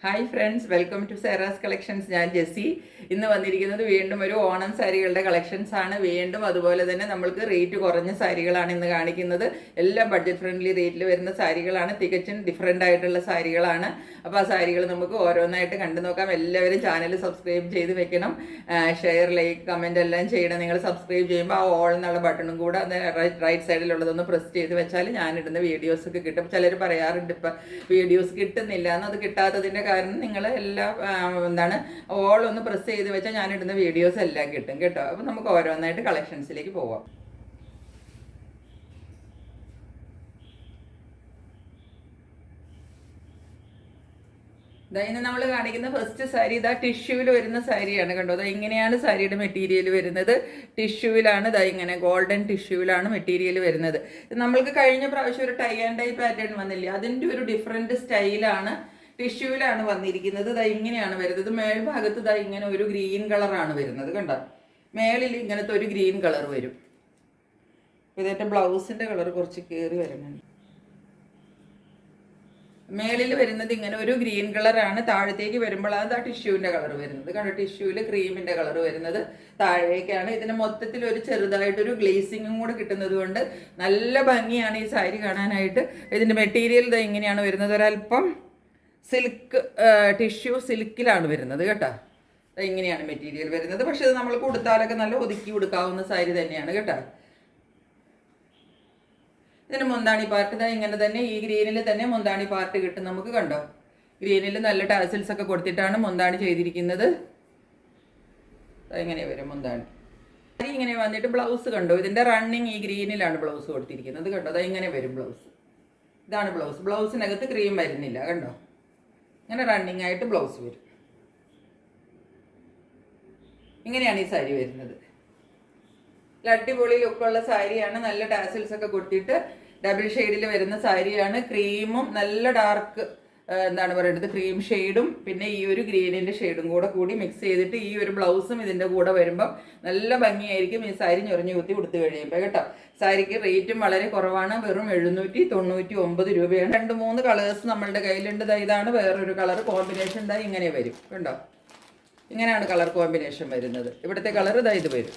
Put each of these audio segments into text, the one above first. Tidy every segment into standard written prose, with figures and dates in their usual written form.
Hi friends, welcome to Sera's collections. ഞാൻ ജെസ്സി. ഇന്ന് വന്നിരിക്കുന്നത് വീണ്ടും ഒരു ഓണം സാരികളുടെ കളക്ഷൻസ് ആണ്. വീണ്ടും അതുപോലെ തന്നെ നമ്മൾക്ക് റേറ്റ് കുറഞ്ഞ സാരികളാണ് ഇന്ന് കാണിക്കുന്നത്. എല്ലാം ബഡ്ജറ്റ് ഫ്രണ്ട്ലി റേറ്റിൽ വരുന്ന സാരികളാണ്. തികച്ചും ഡിഫറെൻ്റ് ആയിട്ടുള്ള സാരികളാണ്. അപ്പോൾ ആ സാരികൾ നമുക്ക് ഓരോന്നായിട്ട് കണ്ടു നോക്കാം. എല്ലാവരും ചാനൽ സബ്സ്ക്രൈബ് ചെയ്ത് വെക്കണം. ഷെയർ, ലൈക്ക്, കമൻറ്റ് എല്ലാം ചെയ്യണം. നിങ്ങൾ സബ്സ്ക്രൈബ് ചെയ്യുമ്പോൾ ആ ഓൾ എന്നുള്ള ബട്ടണും കൂടെ റൈറ്റ് സൈഡിലുള്ളതൊന്ന് പ്രസ് ചെയ്ത് വെച്ചാൽ ഞാനിടുന്ന വീഡിയോസൊക്കെ കിട്ടും. ചിലർ പറയാറുണ്ട് ഇപ്പം വീഡിയോസ് കിട്ടുന്നില്ല എന്ന്. അത് കിട്ടാത്തതിൻ്റെ കാരണം നിങ്ങൾ എല്ലാം ഓൾ ഒന്ന് പ്രസ് ചെയ്ത് വെച്ചാൽ ഞാനിടുന്ന വീഡിയോസ് എല്ലാം കിട്ടും കേട്ടോ. അപ്പം നമുക്ക് ഓരോന്നായിട്ട് കളക്ഷൻസിലേക്ക് പോവാം. ഇന്ന് നമ്മൾ കാണിക്കുന്ന ഫസ്റ്റ് സാരി ടിഷ്യൂവിൽ വരുന്ന സാരിയാണ്. കണ്ടോ, ഇങ്ങനെയാണ് സാരിയുടെ മെറ്റീരിയൽ വരുന്നത്. ടിഷ്യൂവിലാണ്, ഇങ്ങനെ ഗോൾഡൻ ടിഷ്യൂവിലാണ് മെറ്റീരിയൽ വരുന്നത്. നമ്മൾക്ക് കഴിഞ്ഞ പ്രാവശ്യം ഒരു ടൈ ആൻഡ് ഡൈ പാറ്റേൺ വന്നില്ലേ, അതിൻ്റെ ഒരു ഡിഫറെൻറ്റ് സ്റ്റൈലാണ്. ടിഷ്യൂവിലാണ് വന്നിരിക്കുന്നത്. ഇങ്ങനെയാണ് വരുന്നത്. മേൽഭാഗത്ത് ഇങ്ങനെ ഒരു ഗ്രീൻ കളറാണ് വരുന്നത്. കണ്ടോ, മേളിൽ ഇങ്ങനത്തെ ഒരു ഗ്രീൻ കളർ വരും. ഇതിൻ്റെ ബ്ലൗസിൻ്റെ കളർ കുറച്ച് കയറി വരുന്നുണ്ട്. മേളിൽ വരുന്നത് ഇങ്ങനെ ഒരു ഗ്രീൻ കളറാണ്. താഴത്തേക്ക് വരുമ്പോൾ അത് ടിഷ്യൂവിൻ്റെ കളർ വരുന്നത്. കണ്ടോ, ടിഷ്യൂവിൽ ക്രീമിൻ്റെ കളർ വരുന്നത് താഴേക്കാണ്. ഇതിന് മൊത്തത്തിൽ ഒരു ചെറുതായിട്ടൊരു ഗ്ലേസിങ്ങും കൂടെ കിട്ടുന്നത് കൊണ്ട് നല്ല ഭംഗിയാണ് ഈ സാരി കാണാനായിട്ട്. ഇതിൻ്റെ മെറ്റീരിയൽ ഇങ്ങനെയാണ് വരുന്നത്. ഒരല്പം സിൽക്ക് ടിഷ്യൂ സിൽക്കിലാണ് വരുന്നത് കേട്ടോ. ഇങ്ങനെയാണ് മെറ്റീരിയൽ വരുന്നത്. പക്ഷെ ഇത് നമ്മൾ കൊടുത്താലൊക്കെ നല്ല ഒതുക്കി കൊടുക്കാവുന്ന സാരി തന്നെയാണ് കേട്ടോ. ഇതിന് മുന്താണി പാർട്ട് ഇങ്ങനെ തന്നെ, ഈ ഗ്രീനിൽ തന്നെ മുന്താണി പാർട്ട് കിട്ടും നമുക്ക്. കണ്ടോ, ഗ്രീനിൽ നല്ല ടാസിൽസ് ഒക്കെ കൊടുത്തിട്ടാണ് മുന്താണി ചെയ്തിരിക്കുന്നത്. ഇങ്ങനെ വരും മുന്താണി. ഇങ്ങനെ വന്നിട്ട് ബ്ലൗസ് കണ്ടോ, ഇതിൻ്റെ റണ്ണിങ് ഈ ഗ്രീനിലാണ് ബ്ലൗസ് കൊടുത്തിരിക്കുന്നത്. കണ്ടോ, ഇങ്ങനെ വരും ബ്ലൗസ്. ഇതാണ് ബ്ലൗസ്. ബ്ലൗസിനകത്ത് ക്രീം വരുന്നില്ല. കണ്ടോ, ഇങ്ങനെ റണ്ണിങ് ആയിട്ട് ബ്ലൗസ് വരും. ഇങ്ങനെയാണ് ഈ സാരി വരുന്നത്. അടിപൊളി ലുക്കുള്ള സാരിയാണ്. നല്ല ടാസിൽസ് ഒക്കെ കൊടുത്തിട്ട് ഡബിൾ ഷെയ്ഡിൽ വരുന്ന സാരിയാണ്. ക്രീമും നല്ല ഡാർക്ക് പറയുന്നത് ക്രീം ഷെയ്ഡും പിന്നെ ഈ ഒരു ഗ്രീനിൻ്റെ ഷെയ്ഡും കൂടി മിക്സ് ചെയ്തിട്ട് ഈ ഒരു ബ്ലൗസും ഇതിൻ്റെ കൂടെ വരുമ്പം നല്ല ഭംഗിയായിരിക്കും ഈ സാരി ഞൊറിഞ്ഞു കുത്തി കൊടുത്തു കഴിയുമ്പോൾ കേട്ടോ. സാരിക്ക് റേറ്റും വളരെ കുറവാണ്. വെറും 799 രൂപയാണ്. 2-3 കളേഴ്സ് നമ്മളുടെ കയ്യിലുണ്ട്. ഇതാണ് വേറൊരു കളർ കോമ്പിനേഷൻ. ഇങ്ങനെ വരും. കണ്ടോ, ഇങ്ങനെയാണ് കളർ കോമ്പിനേഷൻ വരുന്നത്. ഇവിടുത്തെ കളർ ഇത് വരും.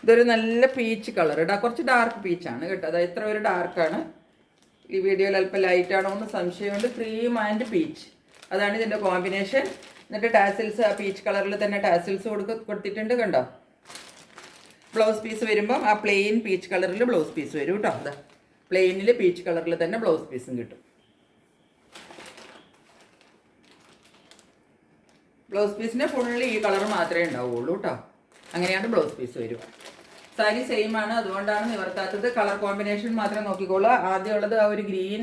ഇതൊരു നല്ല പീച്ച് കളർ. കുറച്ച് ഡാർക്ക് പീച്ചാണ് കേട്ടോ. ഇത്ര ഒരു ഡാർക്കാണ്. ഈ വീഡിയോയിൽ അല്പം ലൈറ്റാണോ എന്ന് സംശയമുണ്ട്. ക്രീം ആൻഡ് പീച്ച്, അതാണ് ഇതിൻ്റെ കോമ്പിനേഷൻ. എന്നിട്ട് ടാസിൽസ് ആ പീച്ച് കളറിൽ തന്നെ ടാസിൽസ് കൊടുത്തിട്ടുണ്ട്. കണ്ടോ, ബ്ലൗസ് പീസ് വരുമ്പം ആ പ്ലെയിൻ പീച്ച് കളറിൽ ബ്ലൗസ് പീസ് വരും കേട്ടോ. പ്ലെയിനിൽ പീച്ച് കളറിൽ തന്നെ ബ്ലൗസ് പീസും കിട്ടും. ബ്ലൗസ് പീസിൻ്റെ ഫുള്ളി ഈ കളർ മാത്രമേ ഉണ്ടാവുള്ളൂ കേട്ടോ. അങ്ങനെയാണ് ബ്ലൗസ് പീസ് വരിക. സാരി സെയിം ആണ്, അതുകൊണ്ടാണ് നിവർത്താത്തത്. കളർ കോമ്പിനേഷൻ മാത്രം നോക്കിക്കോളൂ. ആദ്യമുള്ളത് ആ ഒരു ഗ്രീൻ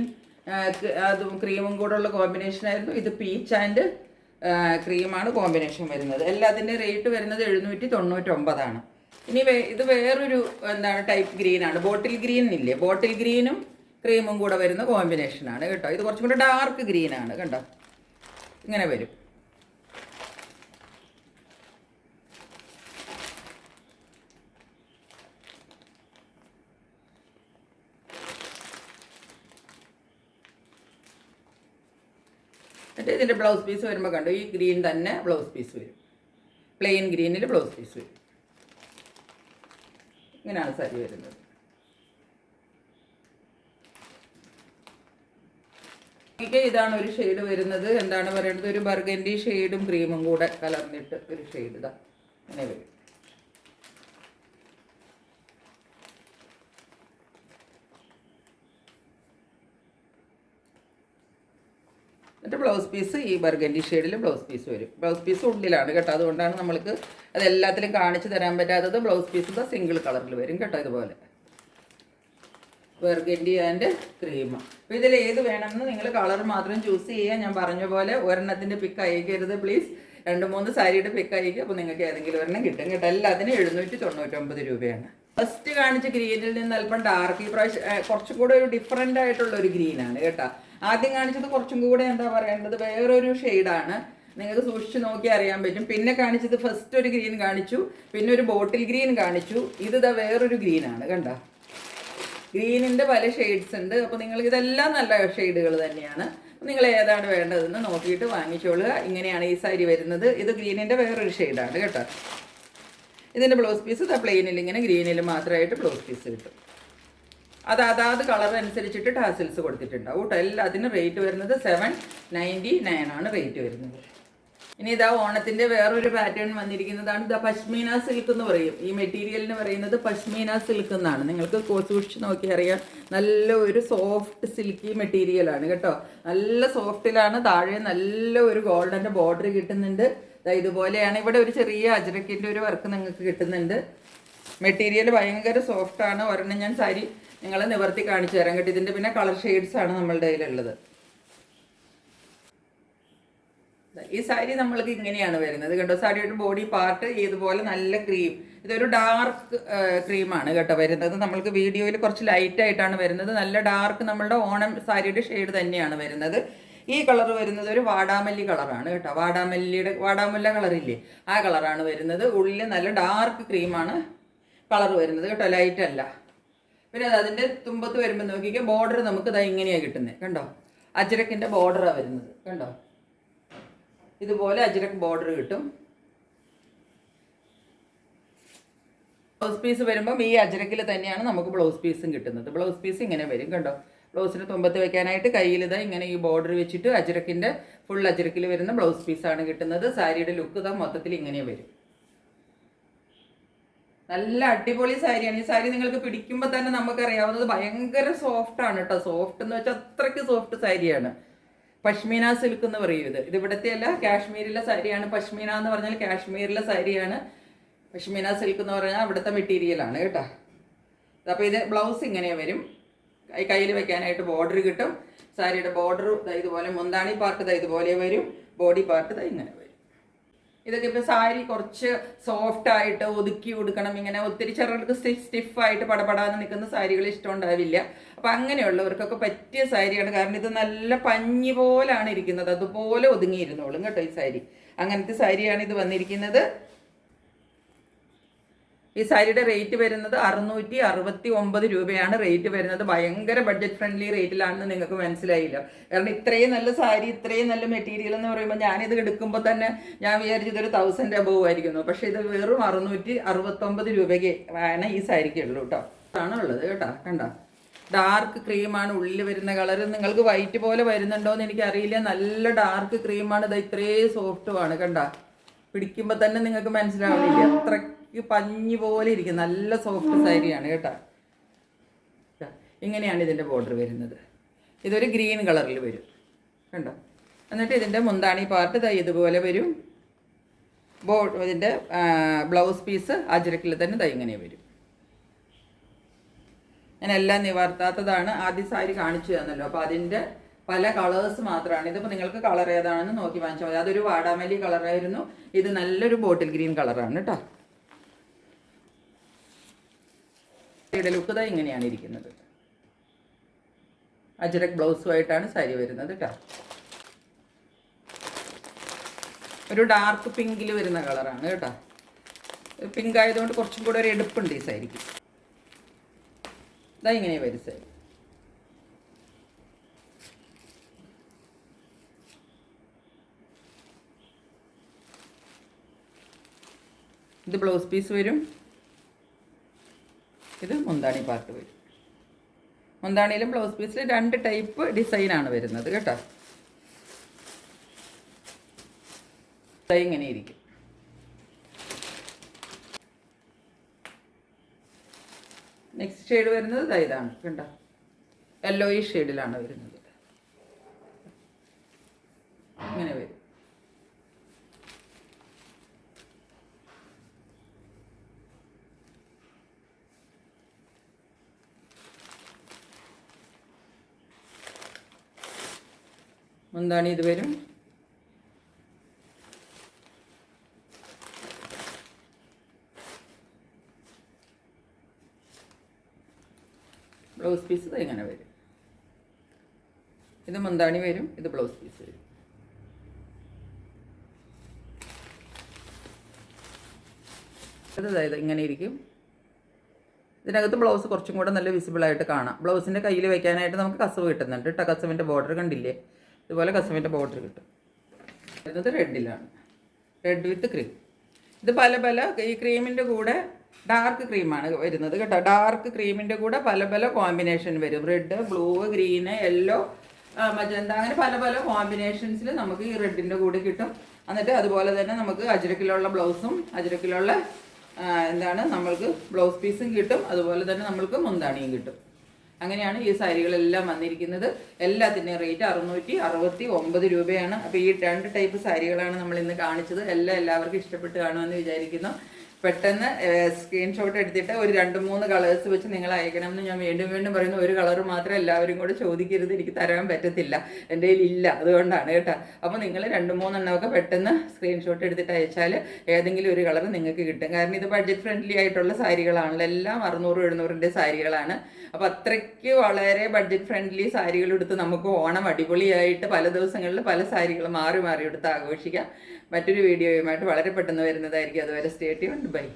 അതും ക്രീമും കൂടെ ഉള്ള കോമ്പിനേഷൻ ആയിരുന്നു. ഇത് പീച്ച് ആൻഡ് ക്രീമാണ് കോമ്പിനേഷൻ വരുന്നത്. എല്ലാത്തിൻ്റെ റേറ്റ് വരുന്നത് 799 ഇനി ഇത് വേറൊരു ടൈപ്പ് ഗ്രീനാണ്. ബോട്ടിൽ ഗ്രീൻ ഇല്ലേ, ബോട്ടിൽ ഗ്രീനും ക്രീമും കൂടെ വരുന്ന കോമ്പിനേഷനാണ് കേട്ടോ. ഇത് കുറച്ചും കൂടെ ഡാർക്ക് ഗ്രീനാണ്. കണ്ടോ, ഇങ്ങനെ വരും. എന്നിട്ട് ഇതിൻ്റെ ബ്ലൗസ് പീസ് വരുമ്പോൾ കണ്ടു, ഈ ഗ്രീൻ തന്നെ ബ്ലൗസ് പീസ് വരും. പ്ലെയിൻ ഗ്രീനിൽ ബ്ലൗസ് പീസ് വരും. ഇങ്ങനെയാണ് സാരി വരുന്നത്. ഇതാണ് ഒരു ഷെയ്ഡ് വരുന്നത്. പറയുന്നത്, ഒരു ബർഗൻഡി ഷെയ്ഡും ക്രീമും കൂടെ കലർന്നിട്ട് ഒരു ഷെയ്ഡ് ഇങ്ങനെ വരും. എന്നിട്ട് ബ്ലൗസ് പീസ് ഈ ബർഗൻഡി ഷെയ്ഡിൽ ബ്ലൗസ് പീസ് വരും. ബ്ലൗസ് പീസ് ഉള്ളിലാണ് കേട്ടോ. അതുകൊണ്ടാണ് നമ്മൾക്ക് അതെല്ലാത്തിലും കാണിച്ചു തരാൻ പറ്റാത്തത്. ബ്ലൗസ് പീസ് സിംഗിൾ കളറിൽ വരും കേട്ടോ. ഇതുപോലെ ബർഗൻഡി ആൻഡ് ക്രീം. അപ്പോൾ ഇതിൽ ഏത് വേണമെന്ന് നിങ്ങൾ കളർ മാത്രം ചൂസ് ചെയ്യുക. ഞാൻ പറഞ്ഞ പോലെ ഒരെണ്ണത്തിൻ്റെ പിക്ക് അയക്കരുത് പ്ലീസ്. 2-3 സാരിയുടെ പിക്ക് അയക്കുക. അപ്പോൾ നിങ്ങൾക്ക് ഏതെങ്കിലും ഒരെണ്ണം കിട്ടും കേട്ടോ. എല്ലാത്തിനും 799 രൂപയാണ്. ഫസ്റ്റ് കാണിച്ച ഗ്രീനിൽ നിന്ന് അല്പം ഡാർക്ക്, ഈ പ്രാവശ്യം കുറച്ചും കൂടെ ഒരു ഡിഫറെൻ്റ് ആയിട്ടുള്ള ഒരു ഗ്രീനാണ് കേട്ടോ. ആദ്യം കാണിച്ചത് കുറച്ചും കൂടെ പറയേണ്ടത് വേറൊരു ഷെയ്ഡാണ്. നിങ്ങൾക്ക് സൂക്ഷിച്ച് നോക്കി അറിയാൻ പറ്റും. പിന്നെ കാണിച്ചത് ഫസ്റ്റ് ഒരു ഗ്രീൻ കാണിച്ചു, പിന്നെ ഒരു ബോട്ടിൽ ഗ്രീൻ കാണിച്ചു. ഇത് വേറൊരു ഗ്രീനാണ്. കണ്ടോ, ഗ്രീനിൻ്റെ പല ഷെയ്ഡ്സ് ഉണ്ട്. അപ്പോൾ നിങ്ങൾക്ക് ഇതെല്ലാം നല്ല ഷെയ്ഡുകൾ തന്നെയാണ്. നിങ്ങൾ ഏതാണ് വേണ്ടതെന്ന് നോക്കിയിട്ട് വാങ്ങിച്ചോളുക. ഇങ്ങനെയാണ് ഈ സാരി വരുന്നത്. ഇത് ഗ്രീനിൻ്റെ വേറൊരു ഷെയ്ഡാണ് കേട്ടോ. ഇതിൻ്റെ ബ്ലൗസ് പീസ് പ്ലെയിനിൽ ഇങ്ങനെ ഗ്രീനിൽ മാത്രമായിട്ട് ബ്ലൗസ് പീസ് കിട്ടും. അതാത് കളർ അനുസരിച്ചിട്ട് ടാസിൽസ് കൊടുത്തിട്ടുണ്ടാവും കേട്ടോ. എല്ലാത്തിനും റേറ്റ് വരുന്നത് 799 ആണ് റേറ്റ് വരുന്നത്. ഇനി ഇതാ ഓണത്തിൻ്റെ വേറൊരു പാറ്റേൺ വന്നിരിക്കുന്നതാണ്. ഇതാ പശ്മീന സിൽക്ക് എന്ന് പറയും. ഈ മെറ്റീരിയലിന് പറയുന്നത് പശ്മീന സിൽക്ക് എന്നാണ്. നിങ്ങൾക്ക് സൂക്ഷിച്ച് നോക്കി അറിയാം. നല്ല ഒരു സോഫ്റ്റ് സിൽക്കി മെറ്റീരിയലാണ് കേട്ടോ. നല്ല സോഫ്റ്റിലാണ്. താഴെ നല്ല ഒരു ഗോൾഡൻ്റെ ബോർഡർ കിട്ടുന്നുണ്ട്. ഇതുപോലെയാണ്. ഇവിടെ ഒരു ചെറിയ അജ്രക്കിൻ്റെ ഒരു വർക്ക് നിങ്ങൾക്ക് കിട്ടുന്നുണ്ട്. മെറ്റീരിയൽ ഭയങ്കര സോഫ്റ്റാണ്. ഒരെണ്ണം ഞാൻ സാരി നിങ്ങളെ നിവർത്തി കാണിച്ചു തരാം കേട്ടോ. ഇതിൻ്റെ പിന്നെ കളർ ഷെയ്ഡ്സാണ് നമ്മളുടെ കയ്യിലുള്ളത്. ഈ സാരി നമ്മൾക്ക് ഇങ്ങനെയാണ് വരുന്നത് കേട്ടോ. സാരിയുടെ ബോഡി പാർട്ട് ഇതുപോലെ നല്ല ക്രീം, ഇതൊരു ഡാർക്ക് ക്രീമാണ് കേട്ടോ വരുന്നത്. നമ്മൾക്ക് വീഡിയോയിൽ കുറച്ച് ലൈറ്റ് ആയിട്ടാണ് വരുന്നത്. നല്ല ഡാർക്ക് നമ്മളുടെ ഓണം സാരിയുടെ ഷെയ്ഡ് തന്നെയാണ് വരുന്നത്. ഈ കളർ വരുന്നത് ഒരു വാടാമല്ലി കളറാണ് കേട്ടോ. വാടാമുല്ല കളറില്ലേ, ആ കളറാണ് വരുന്നത്. ഉള്ളിൽ നല്ല ഡാർക്ക് ക്രീമാണ് കളർ വരുന്നത് കേട്ടോ, ലൈറ്റ് അല്ല. പിന്നെ അതിൻ്റെ തുമ്പത്ത് വരുമ്പോൾ നോക്കിക്കുക, ബോർഡർ നമുക്ക് ഇതാ ഇങ്ങനെയാണ് കിട്ടുന്നത് കണ്ടോ. അജ്രക്കിൻ്റെ ബോർഡറാണ് വരുന്നത് കണ്ടോ. ഇതുപോലെ അജ്രക്ക് ബോർഡർ കിട്ടും. ബ്ലൗസ് പീസ് വരുമ്പം ഈ അജ്രക്കിൽ തന്നെയാണ് നമുക്ക് ബ്ലൗസ് പീസും കിട്ടുന്നത്. ബ്ലൗസ് പീസ് ഇങ്ങനെ വരും കണ്ടോ. ബ്ലൗസിന് തുമ്പത്ത് വെക്കാനായിട്ട് കയ്യിൽ ഇതാ ഇങ്ങനെ ഈ ബോർഡർ വെച്ചിട്ട് അജ്രക്കിൻ്റെ ഫുൾ അജ്രക്കിൽ വരുന്ന ബ്ലൗസ് പീസാണ് കിട്ടുന്നത്. സാരിയുടെ ലുക്ക് ഇതാ മൊത്തത്തിൽ ഇങ്ങനെ വരും. നല്ല അടിപൊളി സാരിയാണ്. ഈ സാരി നിങ്ങൾക്ക് പിടിക്കുമ്പോൾ തന്നെ നമുക്കറിയാവുന്നത് ഭയങ്കര സോഫ്റ്റ് ആണ് കേട്ടോ. സോഫ്റ്റ് എന്ന് വെച്ചാൽ അത്രയ്ക്ക് സോഫ്റ്റ് സാരിയാണ്. പശ്മീന സിൽക്ക് എന്ന് പറയും. ഇത് ഇവിടുത്തെ അല്ല, കാശ്മീരിലെ സാരിയാണ്. പശ്മീന എന്ന് പറഞ്ഞാൽ കാശ്മീരിലെ സാരിയാണ്. പശ്മീന സിൽക്ക് എന്ന് പറഞ്ഞാൽ അവിടുത്തെ മെറ്റീരിയലാണ് കേട്ടോ. അപ്പോൾ ഇത് ബ്ലൗസ് ഇങ്ങനെ വരും. കയ്യിൽ വെക്കാനായിട്ട് ബോർഡർ കിട്ടും. സാരിയുടെ ബോർഡർ ഇതുപോലെ, മുന്താണി പാർട്ട് ഇതുപോലെ വരും. ബോഡി പാർട്ട് ഇങ്ങനെ വരും. ഇതൊക്കെ ഇപ്പോൾ സാരി കുറച്ച് സോഫ്റ്റായിട്ട് ഒതുക്കി കൊടുക്കണം, ഇങ്ങനെ ഒത്തിരി ചിലർക്ക് സ്റ്റിഫായിട്ട് പടപടാന്ന് നിൽക്കുന്ന സാരികൾ ഇഷ്ടം ഉണ്ടാവില്ല. അപ്പോൾ അങ്ങനെയുള്ളവർക്കൊക്കെ പറ്റിയ സാരിയാണ്. കാരണം ഇത് നല്ല പഞ്ഞി പോലാണ് ഇരിക്കുന്നത്, അതുപോലെ ഒതുങ്ങിയിരുന്നോളും കേട്ടോ ഈ സാരി. അങ്ങനത്തെ സാരിയാണ് ഇത് വന്നിരിക്കുന്നത്. ഈ സാരിയുടെ റേറ്റ് വരുന്നത് 669 രൂപയാണ് റേറ്റ് വരുന്നത്. ഭയങ്കര ബഡ്ജറ്റ് ഫ്രണ്ട്ലി റേറ്റിലാണെന്ന് നിങ്ങൾക്ക് മനസ്സിലായില്ല. കാരണം ഇത്രയും നല്ല സാരി, ഇത്രയും നല്ല മെറ്റീരിയൽ എന്ന് പറയുമ്പോൾ ഞാനിത് എടുക്കുമ്പോൾ തന്നെ ഞാൻ വിചാരിച്ചത് ഒരു 1000 അബവ് ആയിരിക്കുന്നു. പക്ഷേ ഇത് വെറും 669 രൂപയ്ക്ക് ആണ് ഈ സാരിക്ക് ഉള്ളൂ കേട്ടോ. ആണ് ഉള്ളത് കേട്ടോ. കണ്ടോ, ഡാർക്ക് ക്രീമാണ് ഉള്ളിൽ വരുന്ന കളർ. നിങ്ങൾക്ക് വൈറ്റ് പോലെ വരുന്നുണ്ടോ എന്ന് എനിക്കറിയില്ല. നല്ല ഡാർക്ക് ക്രീമാണ്. ഇത് ഇത്രയും സോഫ്റ്റുമാണ് കണ്ടോ. പിടിക്കുമ്പോൾ തന്നെ നിങ്ങൾക്ക് മനസ്സിലാവുന്നില്ല, അത്രയ്ക്ക് പഞ്ഞി പോലെ ഇരിക്കും. നല്ല സോഫ്റ്റ് സാരിയാണ് കേട്ടോ. ഇങ്ങനെയാണ് ഇതിൻ്റെ ബോർഡർ വരുന്നത്. ഇതൊരു ഗ്രീൻ കളറിൽ വരും കണ്ടോ. എന്നിട്ട് ഇതിൻ്റെ മുന്താണി പാർട്ട് ഇതുപോലെ വരും. ഇതിൻ്റെ ബ്ലൗസ് പീസ് അജ്രക്കിൽ തന്നെ ഇങ്ങനെ വരും. ഞാൻ എല്ലാം നിവർത്താത്തതാണ്, ആദ്യം സാരി കാണിച്ചു തന്നല്ലോ. അപ്പോൾ അതിൻ്റെ പല കളേഴ്സ് മാത്രമാണ്. ഇതിപ്പോൾ നിങ്ങൾക്ക് കളർ ഏതാണെന്ന് നോക്കി വാങ്ങിച്ചാൽ മതി. അതൊരു വാടാമല്ലി കളറായിരുന്നു. ഇത് നല്ലൊരു ബോട്ടിൽ ഗ്രീൻ കളറാണ് കേട്ടോ. സാരിയുടെ ലുക്ക് ഇങ്ങനെയാണ് ഇരിക്കുന്നത്. അജ്രക് ബ്ലൗസുമായിട്ടാണ് സാരി വരുന്നത് കേട്ടോ. ഒരു ഡാർക്ക് പിങ്കിൽ വരുന്ന കളറാണ് കേട്ടോ. പിങ്ക് ആയതുകൊണ്ട് കുറച്ചും കൂടെ ഒരു എടുപ്പുണ്ട് ഈ സാരിക്ക്. ഇങ്ങനെ വരും സാരി. ഇത് ബ്ലൗസ് പീസ് വരും. ഇത് മുന്താണി പാർട്ട് വരും. മുന്താണിയിലും ബ്ലൗസ് പീസിൽ 2 ടൈപ്പ് ഡിസൈനാണ് വരുന്നത് കേട്ടോ. ഇങ്ങനെ ഇരിക്കും. നെക്സ്റ്റ് ഷെയ്ഡ് വരുന്നത് ഇതാണ് കണ്ടോ. യെല്ലോയിഷ് ഷെയ്ഡിലാണ് വരുന്നത്. ഇങ്ങനെ വരും. മുന്താണി ഇത് വരും. ബ്ലൗസ് പീസ് ഇങ്ങനെ വരും. ഇത് മുന്താണി വരും. ഇത് ബ്ലൗസ് പീസ് വരും. ഇങ്ങനെ ഇരിക്കും. ഇതിനകത്ത് ബ്ലൗസ് കുറച്ചും കൂടെ നല്ല വിസിബിളായിട്ട് കാണാം. ബ്ലൗസിൻ്റെ കയ്യിൽ വയ്ക്കാനായിട്ട് നമുക്ക് കസവ് കിട്ടുന്നുണ്ട് കേട്ടോ. കസവിൻ്റെ ബോർഡർ കണ്ടില്ലേ, ഇതുപോലെ കസവിൻ്റെ ബോർഡർ കിട്ടും. വരുന്നത് റെഡിലാണ്, റെഡ് വിത്ത് ക്രീം. ഇത് പല പല ഈ ക്രീമിൻ്റെ കൂടെ ഡാർക്ക് ക്രീമാണ് വരുന്നത് കേട്ടോ. ഡാർക്ക് ക്രീമിൻ്റെ കൂടെ പല പല കോമ്പിനേഷൻ വരും. Red, blue, green, yellow, magenta, അങ്ങനെ പല പല കോമ്പിനേഷൻസിൽ നമുക്ക് ഈ റെഡിൻ്റെ കൂടെ കിട്ടും. എന്നിട്ട് അതുപോലെ തന്നെ നമുക്ക് അജ്രക്കിലുള്ള ബ്ലൗസും അജ്രക്കിലുള്ള നമ്മൾക്ക് ബ്ലൗസ് പീസും കിട്ടും. അതുപോലെ തന്നെ നമ്മൾക്ക് മുന്താണിയും കിട്ടും. അങ്ങനെയാണ് ഈ സാരികളെല്ലാം വന്നിരിക്കുന്നത്. എല്ലാത്തിൻ്റെയും റേറ്റ് 669 രൂപയാണ്. അപ്പോൾ ഈ 2 ടൈപ്പ് സാരികളാണ് നമ്മൾ ഇന്ന് കാണിച്ചത്. എല്ലാവർക്കും ഇഷ്ടപ്പെട്ട് കാണുമെന്ന് വിചാരിക്കുന്നു. പെട്ടെന്ന് സ്ക്രീൻഷോട്ട് എടുത്തിട്ട് ഒരു 2-3 കളേഴ്സ് വെച്ച് നിങ്ങൾ അയക്കണം എന്ന് ഞാൻ വീണ്ടും വീണ്ടും പറയുന്നു. ഒരു കളർ മാത്രം എല്ലാവരും കൂടെ ചോദിക്കരുത്, എനിക്ക് തരാൻ പറ്റത്തില്ല, എൻ്റെ കയ്യിൽ ഇല്ല, അതുകൊണ്ടാണ് കേട്ടോ. അപ്പോൾ നിങ്ങൾ 2-3 എണ്ണമൊക്കെ പെട്ടെന്ന് സ്ക്രീൻഷോട്ട് എടുത്തിട്ട് അയച്ചാൽ ഏതെങ്കിലും ഒരു കളർ നിങ്ങൾക്ക് കിട്ടും. കാരണം ഇത് ബഡ്ജറ്റ് ഫ്രണ്ട്ലി ആയിട്ടുള്ള സാരികളാണല്ലോ, എല്ലാം 600-700ൻ്റെ സാരികളാണ്. അപ്പോൾ അത്രയ്ക്ക് വളരെ ബഡ്ജറ്റ് ഫ്രണ്ട്ലി സാരികൾ എടുത്ത് നമുക്ക് ഓണം അടിപൊളിയായിട്ട് പല ദിവസങ്ങളിൽ പല സാരികൾ മാറി മാറി എടുത്ത് ആഘോഷിക്കാം. മറ്റൊരു വീഡിയോയുമായിട്ട് വളരെ പെട്ടെന്ന് വരുന്നതായിരിക്കും. അതുവരെ സ്റ്റേ ട്യൂൺഡ്. ബൈ.